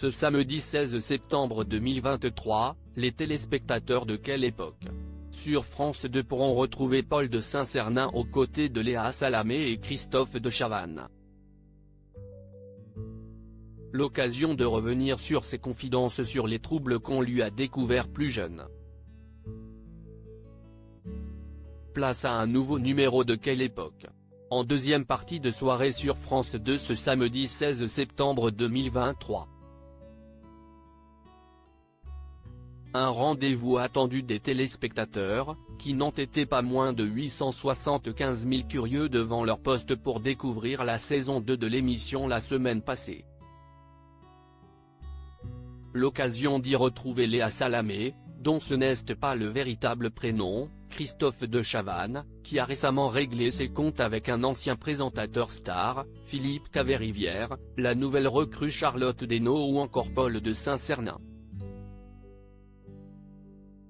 Ce samedi 16 septembre 2023, les téléspectateurs de Quelle Époque sur France 2 pourront retrouver Paul de Saint-Cernin aux côtés de Léa Salamé et Christophe de Chavannes. L'occasion de revenir sur ses confidences sur les troubles qu'on lui a découverts plus jeune. Place à un nouveau numéro de Quelle Époque en deuxième partie de soirée sur France 2 ce samedi 16 septembre 2023. Un rendez-vous attendu des téléspectateurs, qui n'ont été pas moins de 875 000 curieux devant leur poste pour découvrir la saison 2 de l'émission la semaine passée. L'occasion d'y retrouver Léa Salamé, dont ce n'est pas le véritable prénom, Christophe de Chavannes, qui a récemment réglé ses comptes avec un ancien présentateur star, Philippe Caverivière, la nouvelle recrue Charlotte Desnos ou encore Paul de Saint-Cernin.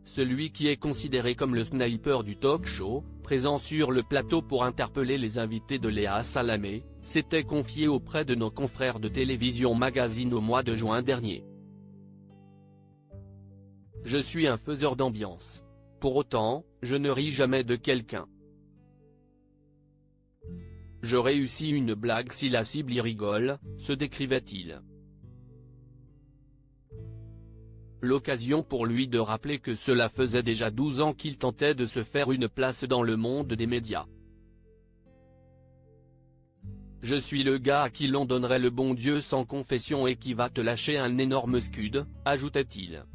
Celui qui est considéré comme le sniper du talk-show, présent sur le plateau pour interpeller les invités de Léa Salamé, s'était confié auprès de nos confrères de Télévision Magazine au mois de juin dernier. Je suis un faiseur d'ambiance. Pour autant, je ne ris jamais de quelqu'un. Je réussis une blague si la cible y rigole, se décrivait-il. L'occasion pour lui de rappeler que cela faisait déjà 12 ans qu'il tentait de se faire une place dans le monde des médias. Je suis le gars à qui l'on donnerait le bon Dieu sans confession et qui va te lâcher un énorme scud, ajoutait-il.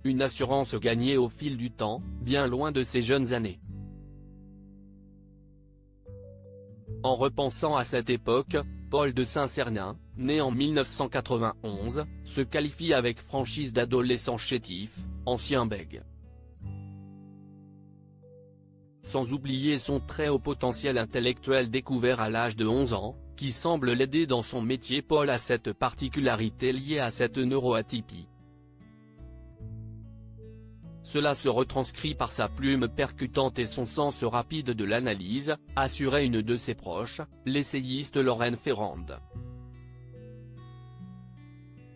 Une assurance gagnée au fil du temps, bien loin de ses jeunes années. En repensant à cette époque, Paul de Saint-Cernin, né en 1991, se qualifie avec franchise d'adolescent chétif, ancien bègue. Sans oublier son très haut potentiel intellectuel découvert à l'âge de 11 ans, qui semble l'aider dans son métier. Paul a cette particularité liée à cette neuroatypie. Cela se retranscrit par sa plume percutante et son sens rapide de l'analyse, assurait une de ses proches, l'essayiste Lorraine Ferrand.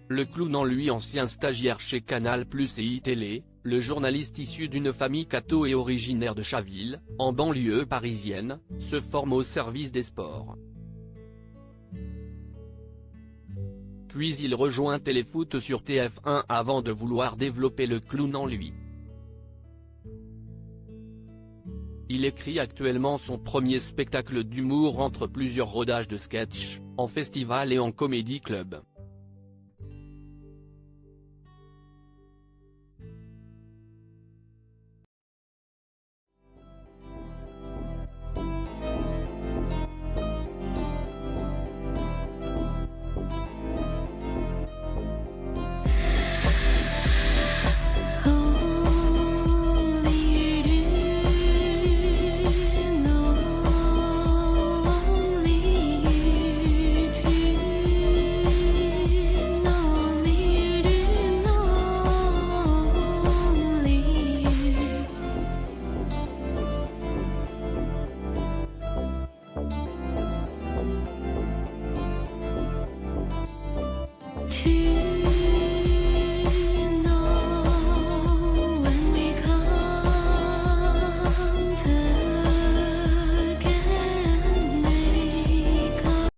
Le clown en lui, ancien stagiaire chez Canal+ et iTélé, le journaliste issu d'une famille catho et originaire de Chaville, en banlieue parisienne, se forme au service des sports. Puis il rejoint Téléfoot sur TF1 avant de vouloir développer le clown en lui. Il écrit actuellement son premier spectacle d'humour entre plusieurs rodages de sketch, en festival et en comédie club.